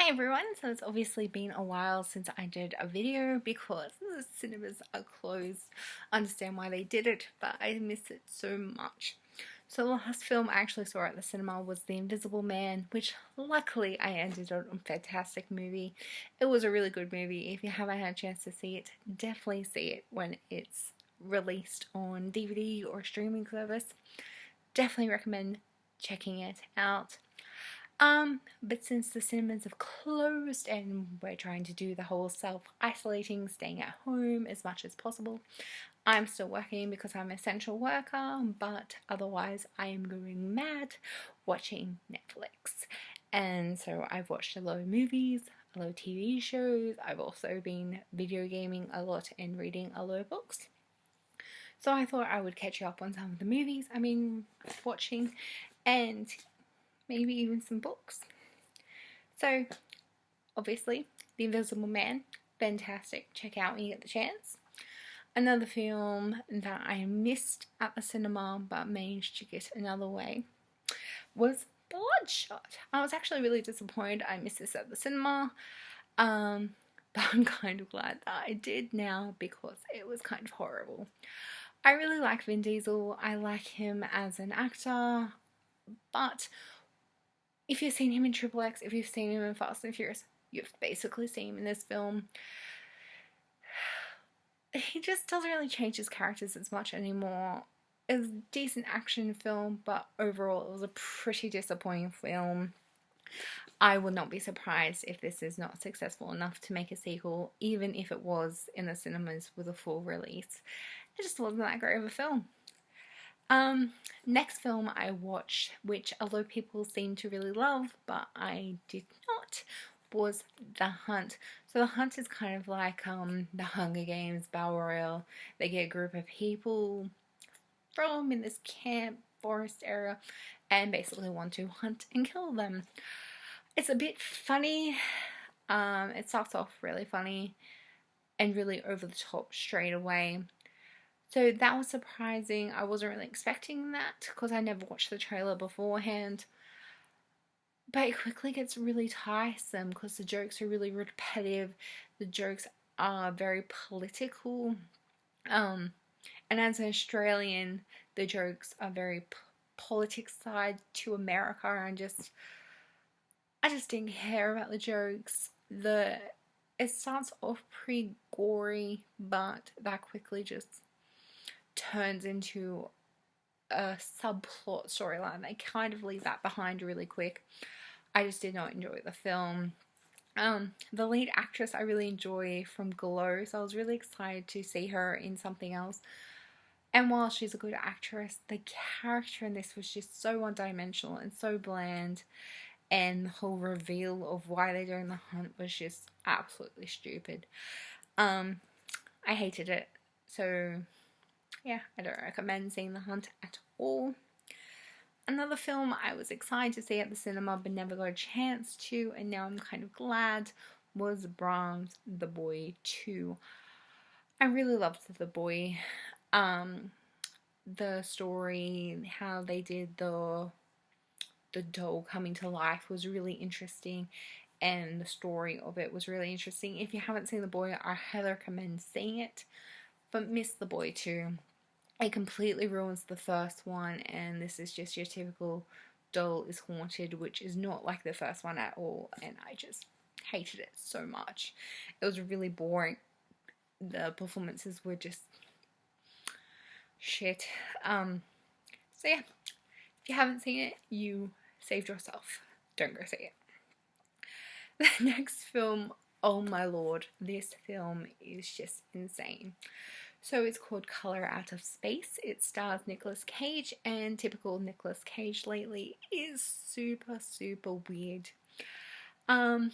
Hi everyone, so it's obviously been a while since I did a video because the cinemas are closed. I understand why they did it, but I miss it so much. So the last film I actually saw at the cinema was The Invisible Man, which luckily I ended on a fantastic movie. It was a really good movie. If you haven't had a chance to see it, definitely see it when it's released on DVD or streaming service. Definitely recommend checking it out. But since the cinemas have closed and we're trying to do the whole self-isolating, staying at home as much as possible, I'm still working because I'm an essential worker, but otherwise I am going mad watching Netflix. And so I've watched a lot of movies, a lot of TV shows. I've also been video gaming a lot and reading a lot of books. So I thought I would catch you up on some of the movies I've been watching and maybe even some books. So, obviously, The Invisible Man, fantastic. Check out when you get the chance. Another film that I missed at the cinema but managed to get another way was Bloodshot. I was actually really disappointed I missed this at the cinema, but I'm kind of glad that I did now because it was kind of horrible. I really like Vin Diesel. I like him as an actor, but if you've seen him in Triple X, if you've seen him in Fast and Furious, you've basically seen him in this film. He just doesn't really change his characters as much anymore. It's a decent action film, but overall it was a pretty disappointing film. I would not be surprised if this is not successful enough to make a sequel, even if it was in the cinemas with a full release. It just wasn't that great of a film. Next film I watched, which a lot of people seem to really love, but I did not, was The Hunt. So The Hunt is kind of like the Hunger Games Battle Royale. They get a group of people from in this camp forest area and basically want to hunt and kill them. It's a bit funny. It starts off really funny and really over the top straight away. So that was surprising. I wasn't really expecting that because I never watched the trailer beforehand. But it quickly gets really tiresome because the jokes are really repetitive. The jokes are very political. And as an Australian, the jokes are very politics side to America. I just didn't care about the jokes. It starts off pretty gory, but that quickly just turns into a subplot storyline. They kind of leave that behind really quick. I just did not enjoy the film. The lead actress I really enjoy from Glow, so I was really excited to see her in something else. And while she's a good actress, the character in this was just so one-dimensional and so bland, and the whole reveal of why they're doing the hunt was just absolutely stupid. I hated it. So yeah, I don't recommend seeing The Hunt at all. Another film I was excited to see at the cinema but never got a chance to, and now I'm kind of glad, was Brahms' The Boy 2. I really loved The Boy. The story, how they did the doll coming to life was really interesting, and the story of it was really interesting. If you haven't seen The Boy, I highly recommend seeing it, but miss The Boy 2. It completely ruins the first one, and this is just your typical doll is haunted, which is not like the first one at all, and I just hated it so much. It was really boring. The performances were just shit. So yeah, if you haven't seen it, you saved yourself. Don't go see it. The next film, oh my lord, this film is just insane. So it's called Color Out of Space. It stars Nicolas Cage, and typical Nicolas Cage lately is super, super weird. I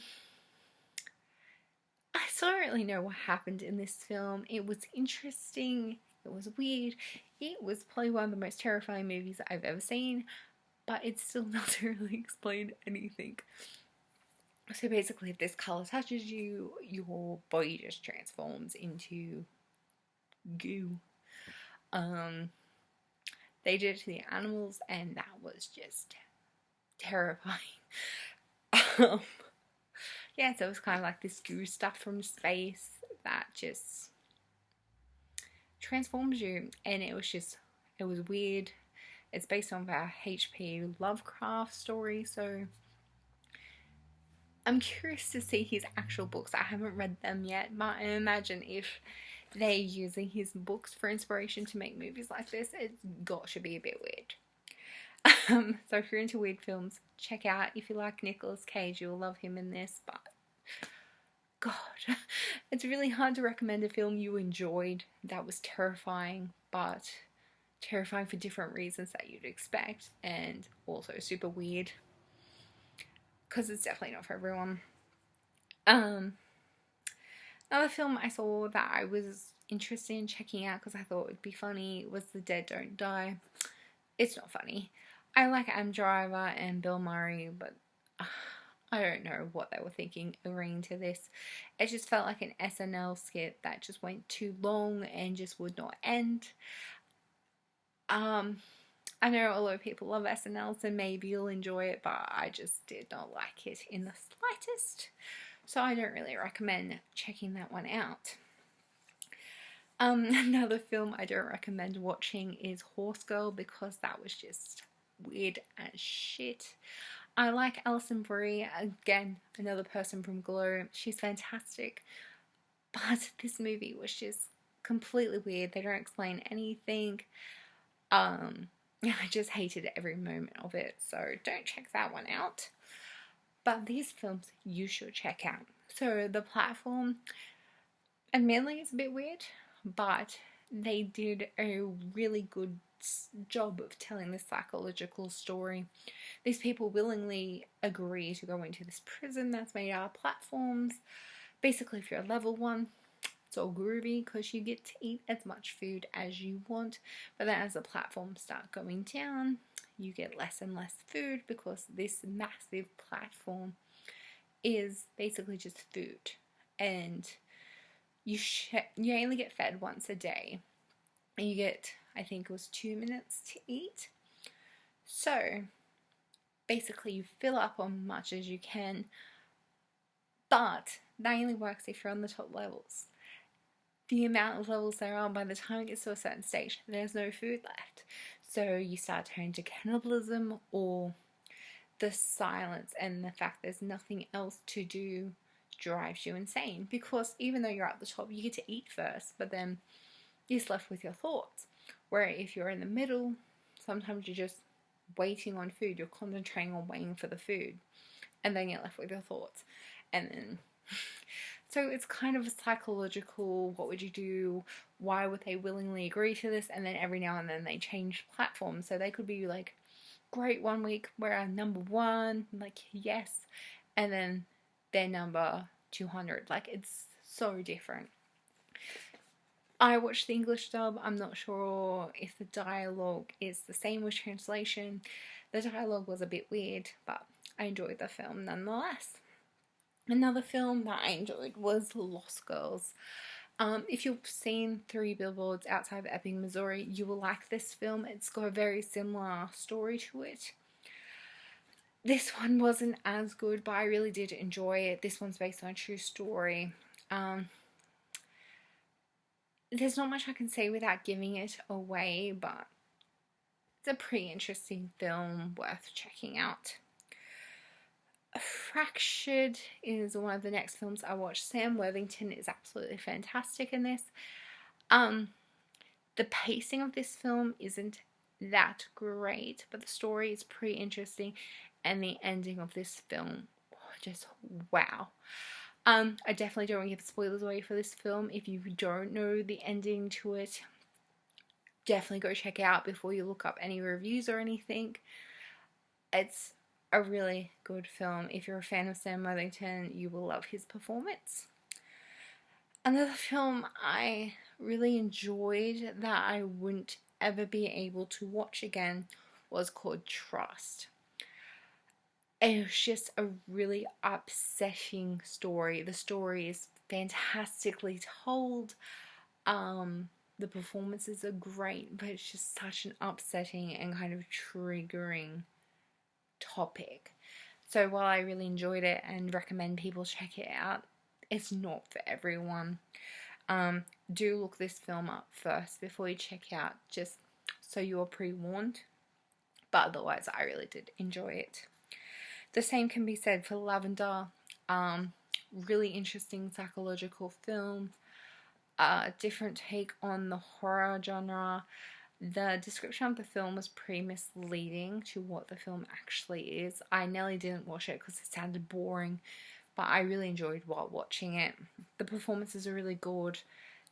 still don't really know what happened in this film. It was interesting. It was weird. It was probably one of the most terrifying movies I've ever seen, but it still doesn't really explain anything. So basically, if this color touches you, your body just transforms into goo. They did it to the animals, and that was just terrifying. yeah, so it was kind of like this goo stuff from space that just transforms you, and it was weird. It's based on a H.P. Lovecraft story, so I'm curious to see his actual books. I haven't read them yet, but I imagine if they're using his books for inspiration to make movies like this, it's got to be a bit weird. So if you're into weird films, check out. If you like Nicolas Cage, you'll love him in this, but God, it's really hard to recommend a film you enjoyed that was terrifying, but terrifying for different reasons that you'd expect, and also super weird, because it's definitely not for everyone. Another film I saw that I was interested in checking out because I thought it would be funny was The Dead Don't Die. It's not funny. I like Adam Driver and Bill Murray, but I don't know what they were thinking agreeing to this. It just felt like an SNL skit that just went too long and just would not end. I know a lot of people love SNL, so maybe you'll enjoy it, but I just did not like it in the slightest. So I don't really recommend checking that one out. Another film I don't recommend watching is Horse Girl, because that was just weird as shit. I like Alison Brie, again, another person from Glow. She's fantastic. But this movie was just completely weird. They don't explain anything. I just hated every moment of it, so don't check that one out. But these films you should check out. So The Platform, admittedly, it's a bit weird, but they did a really good job of telling this psychological story. These people willingly agree to go into this prison that's made out of platforms. Basically, if you're a level 1, it's all groovy because you get to eat as much food as you want. But then as the platforms start going down, you get less and less food because this massive platform is basically just food. And you only get fed once a day. And you get, I think it was 2 minutes to eat. So basically you fill up on much as you can. But that only works if you're on the top levels. The amount of levels there are, by the time it gets to a certain stage, there's no food left. So you start turning to cannibalism, or the silence and the fact there's nothing else to do drives you insane. Because even though you're at the top, you get to eat first, but then you're left with your thoughts. Where if you're in the middle, sometimes you're just waiting on food. You're concentrating on waiting for the food, and then you're left with your thoughts. And then so it's kind of a psychological, what would you do? Why would they willingly agree to this? And then every now and then they change platforms. So they could be like, great, 1 week we're number 1, like yes, and then they're number 200. Like, it's so different. I watched the English dub. I'm not sure if the dialogue is the same with translation. The dialogue was a bit weird, but I enjoyed the film nonetheless. Another film that I enjoyed was Lost Girls. If you've seen 3 Billboards Outside of Ebbing, Missouri, you will like this film. It's got a very similar story to it. This one wasn't as good, but I really did enjoy it. This one's based on a true story. There's not much I can say without giving it away, but it's a pretty interesting film worth checking out. Fractured is one of the next films I watched. Sam Worthington is absolutely fantastic in this. The pacing of this film isn't that great, but the story is pretty interesting, and the ending of this film, just wow. I definitely don't want to give spoilers away for this film. If you don't know the ending to it, definitely go check it out before you look up any reviews or anything. It's a really good film. If you're a fan of Sam Worthington, you will love his performance. Another film I really enjoyed that I wouldn't ever be able to watch again was called Trust. It was just a really upsetting story. The story is fantastically told. The performances are great, but it's just such an upsetting and kind of triggering topic. So while I really enjoyed it and recommend people check it out, it's not for everyone. Do look this film up first before you check out, just so you're pre-warned. But otherwise, I really did enjoy it. The same can be said for Lavender. Really interesting psychological film. Different take on the horror genre. The description of the film was pretty misleading to what the film actually is. I nearly didn't watch it because it sounded boring, but I really enjoyed while watching it. The performances are really good.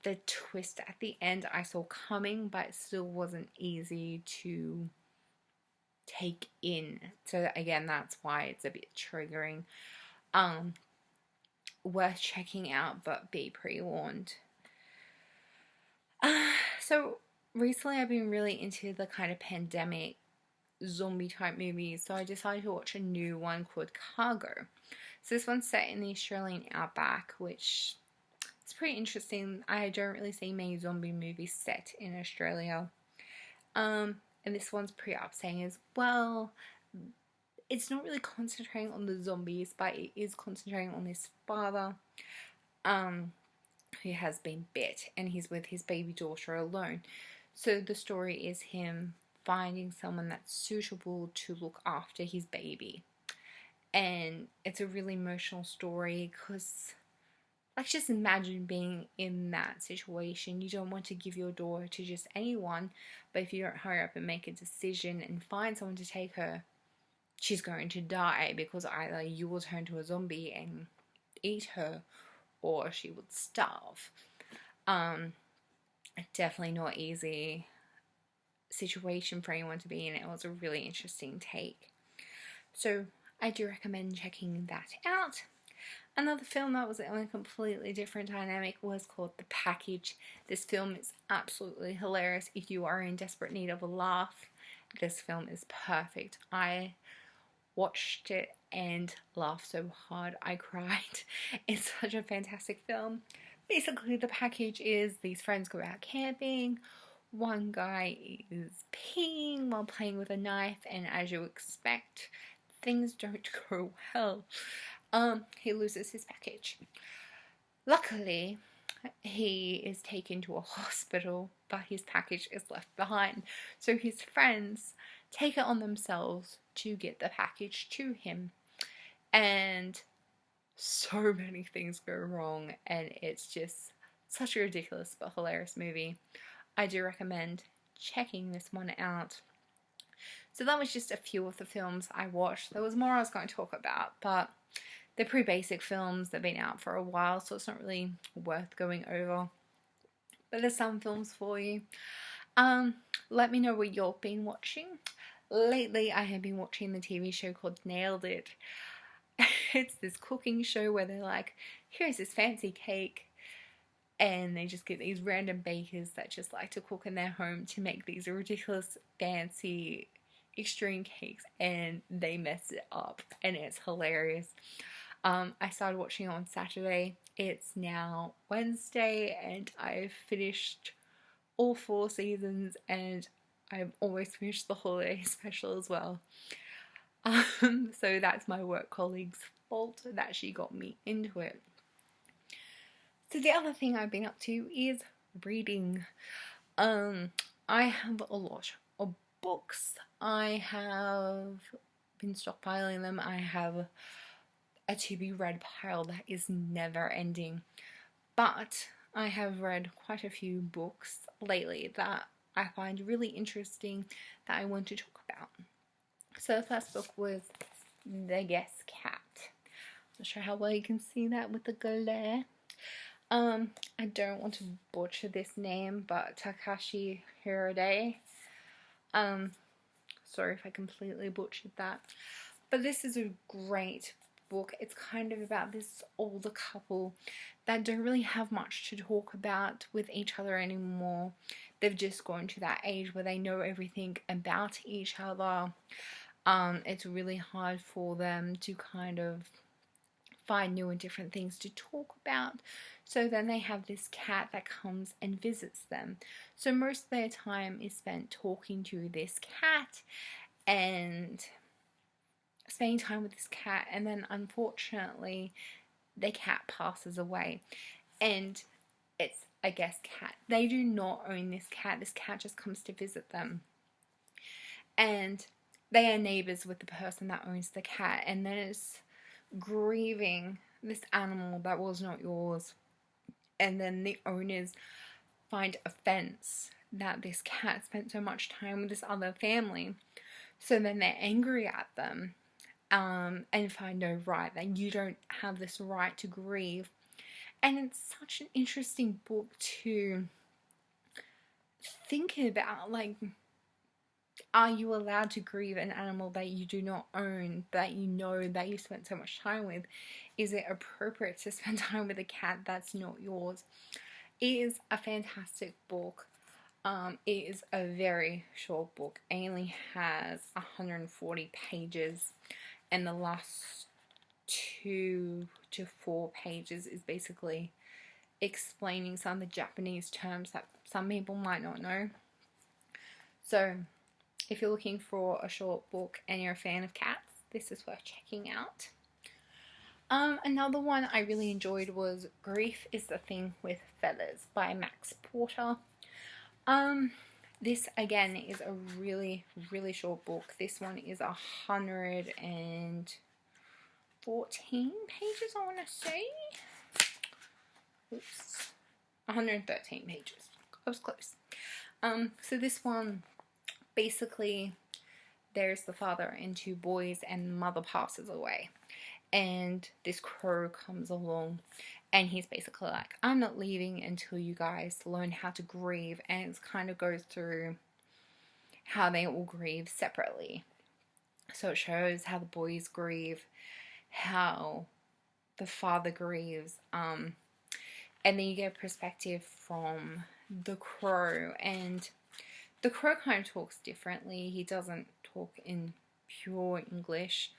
The twist at the end I saw coming, but it still wasn't easy to take in. So again, that's why it's a bit triggering. Worth checking out, but be pre-warned. So recently I've been really into the kind of pandemic zombie type movies, so I decided to watch a new one called Cargo. So this one's set in the Australian outback, which is pretty interesting. I don't really see many zombie movies set in Australia. And this one's pretty upsetting as well. It's not really concentrating on the zombies, but it is concentrating on his father, who has been bit, and he's with his baby daughter alone. So the story is him finding someone that's suitable to look after his baby. And it's a really emotional story because, like, just imagine being in that situation. You don't want to give your daughter to just anyone, but if you don't hurry up and make a decision and find someone to take her, she's going to die because either you will turn to a zombie and eat her, or she would starve. Definitely not easy situation for anyone to be in. It was a really interesting take. So I do recommend checking that out. Another film that was on a completely different dynamic was called The Package. This film is absolutely hilarious. If you are in desperate need of a laugh, this film is perfect. I watched it and laughed so hard I cried. It's such a fantastic film. Basically, The Package is these friends go out camping. One guy is peeing while playing with a knife, and as you expect, things don't go well. He loses his package. Luckily, he is taken to a hospital, but his package is left behind. So his friends take it on themselves to get the package to him. And so many things go wrong, and it's just such a ridiculous but hilarious movie. I do recommend checking this one out. So that was just a few of the films I watched. There was more I was going to talk about, but they're pretty basic films. They've been out for a while, so it's not really worth going over. But there's some films for you. Let me know what you've been watching. Lately, I have been watching the TV show called Nailed It. It's this cooking show where they're like, here's this fancy cake. And they just get these random bakers that just like to cook in their home to make these ridiculous, fancy, extreme cakes. And they mess it up. And it's hilarious. I started watching it on Saturday. It's now Wednesday. And I've finished all 4 seasons. And I've almost finished the holiday special as well. So that's my work colleague's fault that she got me into it. So the other thing I've been up to is reading. I have a lot of books. I have been stockpiling them. I have a to be read pile that is never ending. But I have read quite a few books lately that I find really interesting that I want to talk about. So the first book was The Yes Cat. I'm not sure how well you can see that with the glare. I don't want to butcher this name, but Takashi Hiraide. Sorry if I completely butchered that. But this is a great book. It's kind of about this older couple that don't really have much to talk about with each other anymore. They've just gone to that age where they know everything about each other. It's really hard for them to kind of find new and different things to talk about. So then they have this cat that comes and visits them. So most of their time is spent talking to this cat, and spending time with this cat, and then unfortunately the cat passes away. And it's, I guess, cat. They do not own this cat. This cat just comes to visit them. And they are neighbors with the person that owns the cat. And then it's grieving this animal that was not yours. And then the owners find offense that this cat spent so much time with this other family. So then they're angry at them, and find no right, that you don't have this right to grieve. And it's such an interesting book to think about, like, are you allowed to grieve an animal that you do not own, that you know that you spent so much time with? Is it appropriate to spend time with a cat that's not yours? It is a fantastic book. It is a very short book. It only has 140 pages, and the last 2 to 4 pages is basically explaining some of the Japanese terms that some people might not know. So if you're looking for a short book and you're a fan of cats, this is worth checking out. Another one I really enjoyed was Grief is the Thing with Feathers by Max Porter. This again is a really, really short book. This one is 114 pages, I want to say. Oops. 113 pages. I was close. So this one, basically, there's the father and 2 boys, and the mother passes away. And this crow comes along, and he's basically like, I'm not leaving until you guys learn how to grieve. And it kind of goes through how they all grieve separately. So it shows how the boys grieve, how the father grieves, and then you get a perspective from the crow. And the crow kind of talks differently. He doesn't talk in pure English.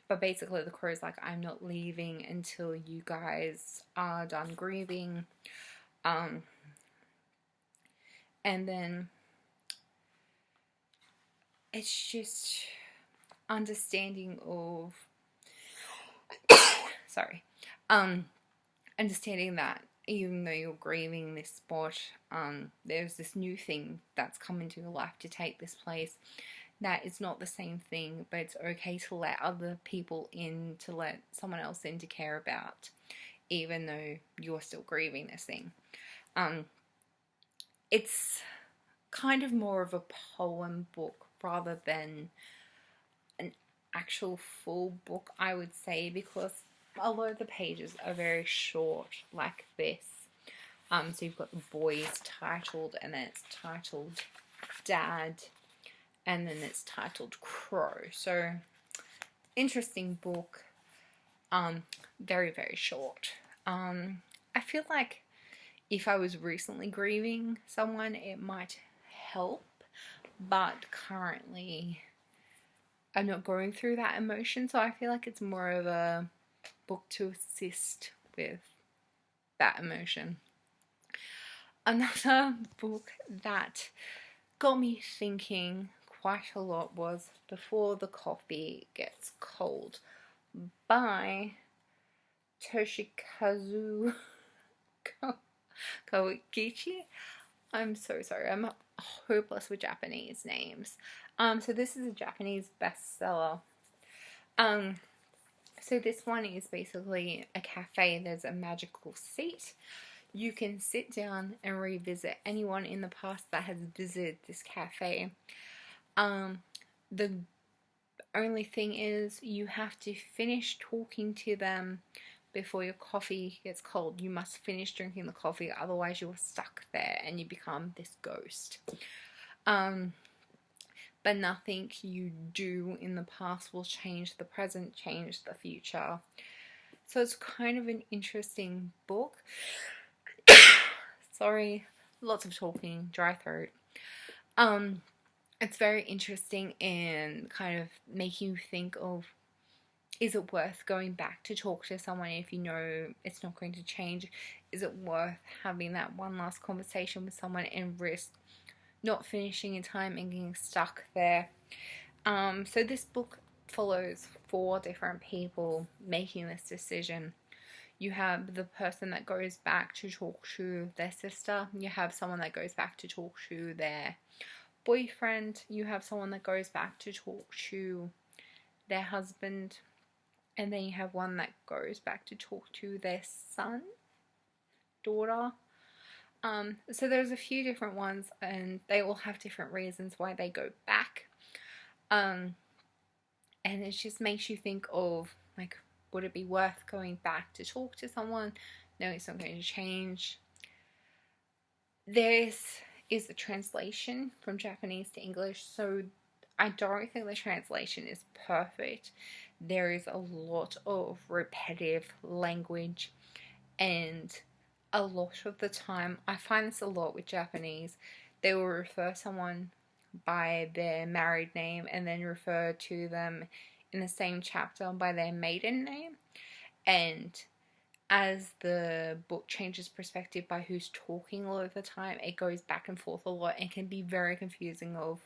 But basically the crow's like, I'm not leaving until you guys are done grieving. And then it's just understanding of understanding that even though you're grieving this spot, there's this new thing that's come into your life to take this place. That it's not the same thing, but it's okay to let other people in, to let someone else in to care about, even though you're still grieving this thing. It's kind of more of a poem book rather than an actual full book, I would say, because a lot of the pages are very short, like this. So you've got the boys titled, and then it's titled Dad, and then it's titled Crow. So interesting book. Very, very short. I feel like if I was recently grieving someone, it might help, but currently I'm not going through that emotion, so I feel like it's more of a book to assist with that emotion. Another book that got me thinking quite a lot was Before the Coffee Gets Cold by Toshikazu Kawaguchi. I'm so sorry, I'm hopeless with Japanese names. So this is a Japanese bestseller. So this one is basically a cafe. There's a magical seat. You can sit down and revisit anyone in the past that has visited this cafe. The only thing is you have to finish talking to them before your coffee gets cold. You must finish drinking the coffee, otherwise you are stuck there and you become this ghost. But nothing you do in the past will change the present, change the future. So it's kind of an interesting book. Sorry, lots of talking, dry throat. It's very interesting and kind of making you think of, is it worth going back to talk to someone if you know it's not going to change? Is it worth having that one last conversation with someone and risk not finishing in time and getting stuck there? So this book follows 4 different people making this decision. You have the person that goes back to talk to their sister. You have someone that goes back to talk to their boyfriend. You have someone that goes back to talk to their husband. And then you have one that goes back to talk to their son, daughter. So there's a few different ones, and they all have different reasons why they go back. And it just makes you think of, like, would it be worth going back to talk to someone? No, it's not going to change. This is the translation from Japanese to English, so I don't think the translation is perfect. There is a lot of repetitive language, and a lot of the time, I find this a lot with Japanese, they will refer someone by their married name and then refer to them in the same chapter by their maiden name. And as the book changes perspective by who's talking all of the time, it goes back and forth a lot and can be very confusing of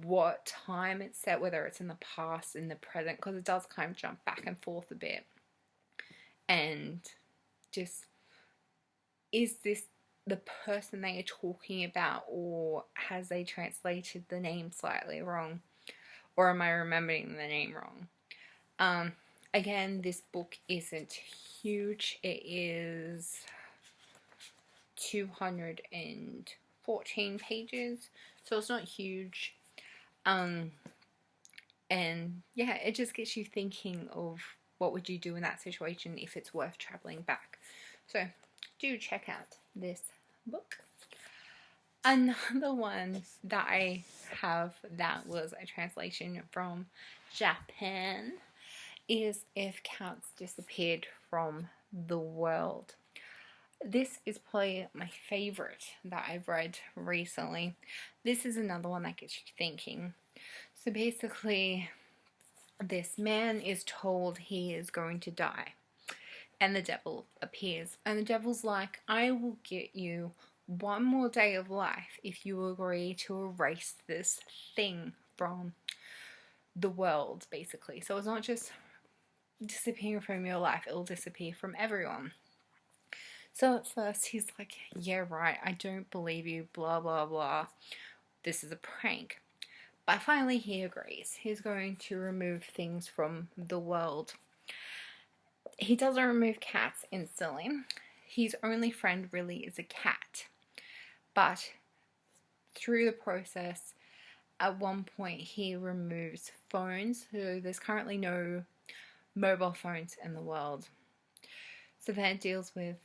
what time it's set, whether it's in the past, in the present, because it does kind of jump back and forth a bit. And just, is this the person they are talking about, or has they translated the name slightly wrong, or am I remembering the name wrong? Again, this book isn't huge. It is 214 pages, so it's not huge. And yeah, it just gets you thinking of what would you do in that situation if it's worth traveling back. So do check out this book. Another one that I have that was a translation from Japan is If Cats Disappeared from the World. This is probably my favorite that I've read recently. This is another one that gets you thinking. So basically, this man is told he is going to die, and the devil appears, and the devil's like, I will get you one more day of life if you agree to erase this thing from the world, basically. So it's not just disappearing from your life, it'll disappear from everyone. So at first he's like, yeah, right, I don't believe you, blah blah blah, this is a prank. But finally he agrees. He's going to remove things from the world. He doesn't remove cats instantly. His only friend really is a cat. But through the process, at one point he removes phones. So there's currently no mobile phones in the world. So then it deals with,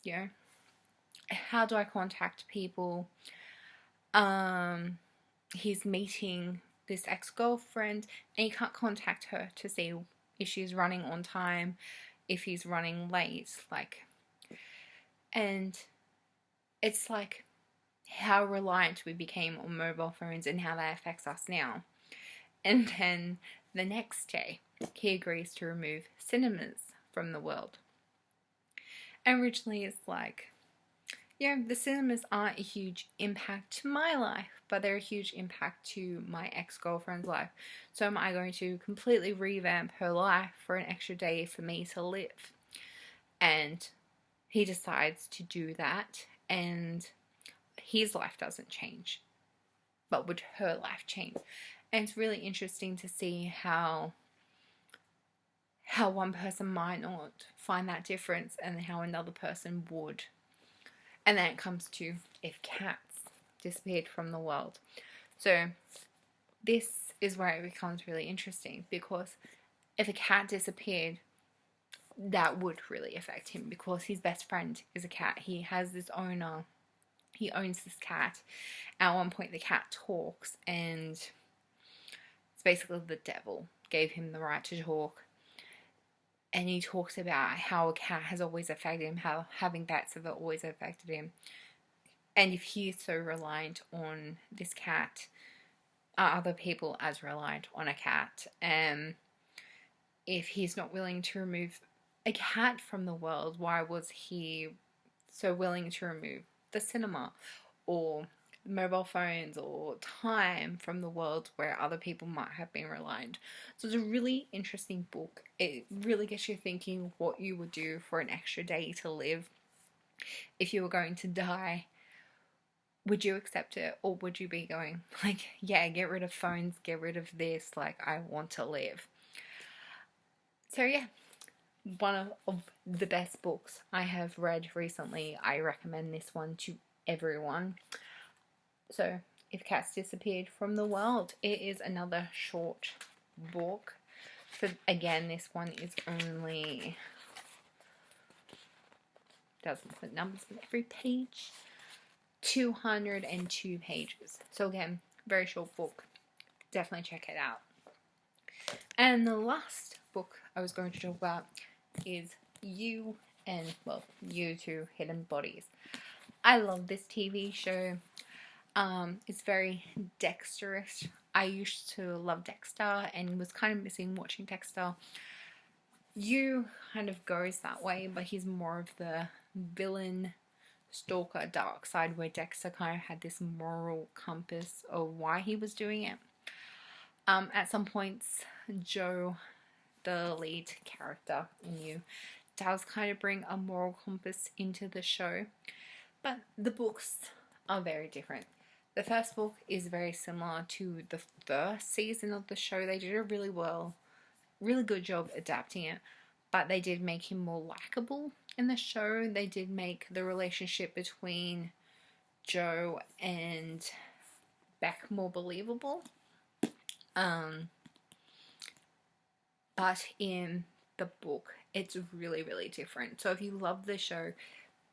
you know, how do I contact people? He's meeting this ex-girlfriend and he can't contact her to see if she's running on time, if he's running late, like, and it's like how reliant we became on mobile phones and how that affects us now. And then the next day he agrees to remove cinemas from the world. And originally it's like, yeah, the cinemas aren't a huge impact to my life, but they're a huge impact to my ex-girlfriend's life. So am I going to completely revamp her life for an extra day for me to live? And he decides to do that, and his life doesn't change, but would her life change? And it's really interesting to see how one person might not find that difference and how another person would. And then it comes to if cats disappeared from the world. So this is where it becomes really interesting, because if a cat disappeared, that would really affect him, because his best friend is a cat. He has this owner. He owns this cat. At one point the cat talks, and it's basically the devil gave him the right to talk. And he talks about how a cat has always affected him, how having pets have always affected him. And if he is so reliant on this cat, are other people as reliant on a cat? If he's not willing to remove a cat from the world, why was he so willing to remove the cinema or mobile phones or time from the world where other people might have been reliant. So it's a really interesting book. It really gets you thinking what you would do for an extra day to live. If you were going to die, would you accept it, or would you be going like, yeah, get rid of phones, get rid of this, like, I want to live. So yeah, one of the best books I have read recently. I recommend this one to everyone. So If Cats Disappeared from the World, it is another short book. So again, this one is only, doesn't put numbers on every page, 202 pages. So again, very short book. Definitely check it out. And the last book I was going to talk about is You Two Hidden Bodies. I love this TV show. It's very Dexterish. I used to love Dexter and was kind of missing watching Dexter. You kind of goes that way, but he's more of the villain, stalker, dark side, where Dexter kind of had this moral compass of why he was doing it. At some points, Joe, the lead character in You, does kind of bring a moral compass into the show, but the books are very different. The first book is very similar to the first season of the show. They did a really good job adapting it, but they did make him more likable in the show. They did make the relationship between Joe and Beck more believable. But in the book, it's really, really different. So if you love the show,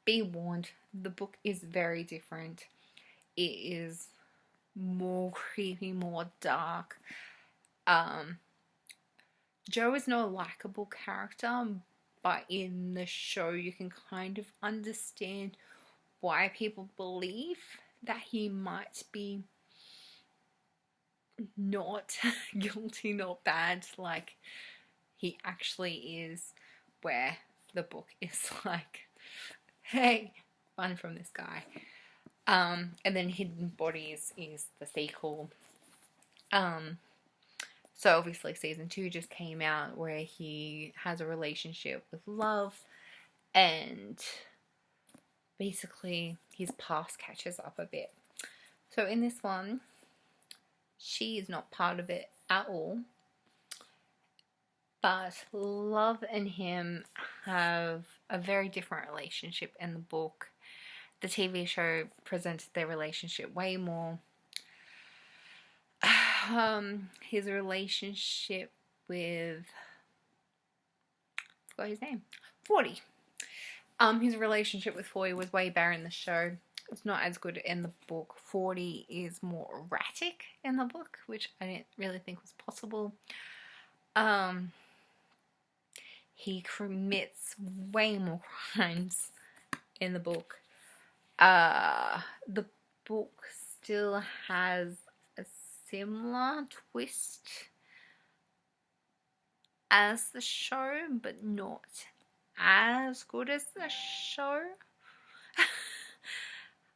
be warned, the book is very different. It is more creepy, more dark. Joe is not a likable character, but in the show you can kind of understand why people believe that he might be not guilty, not bad, like he actually is, where the book is like, hey, run from this guy. And then Hidden Bodies is the sequel. So obviously season 2 just came out, where he has a relationship with Love, and basically his past catches up a bit. So in this one, she is not part of it at all, but Love and him have a very different relationship in the book. The TV show presented their relationship way more. His relationship with, I forgot his name, Forte. His relationship with Forte was way better in the show. It's not as good in the book. Forte is more erratic in the book, which I didn't really think was possible. He commits way more crimes in the book. The book still has a similar twist as the show, but not as good as the show.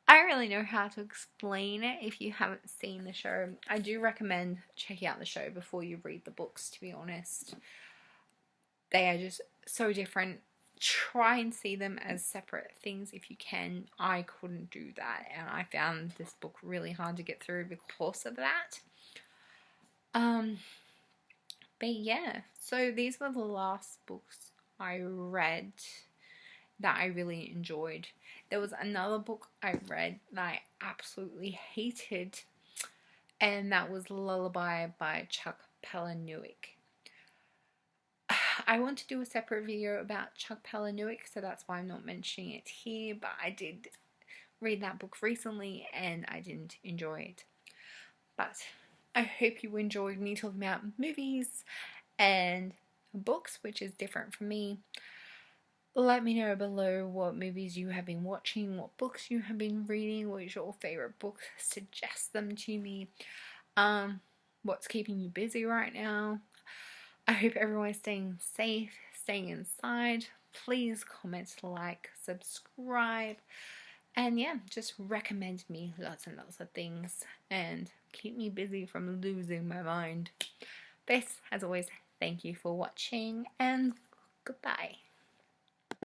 I don't really know how to explain it if you haven't seen the show. I do recommend checking out the show before you read the books, to be honest. They are just so different. Try and see them as separate things if you can. I couldn't do that, and I found this book really hard to get through because of that. But yeah, so these were the last books I read that I really enjoyed. There was another book I read that I absolutely hated, and that was Lullaby by Chuck Palahniuk. I want to do a separate video about Chuck Palahniuk, so that's why I'm not mentioning it here, but I did read that book recently and I didn't enjoy it. But I hope you enjoyed me talking about movies and books, which is different from me. Let me know below what movies you have been watching, what books you have been reading, what is your favourite book, suggest them to me. What's keeping you busy right now. I hope everyone is staying safe, staying inside. Please comment, like, subscribe. And yeah, just recommend me lots and lots of things and keep me busy from losing my mind. This, as always, thank you for watching and goodbye.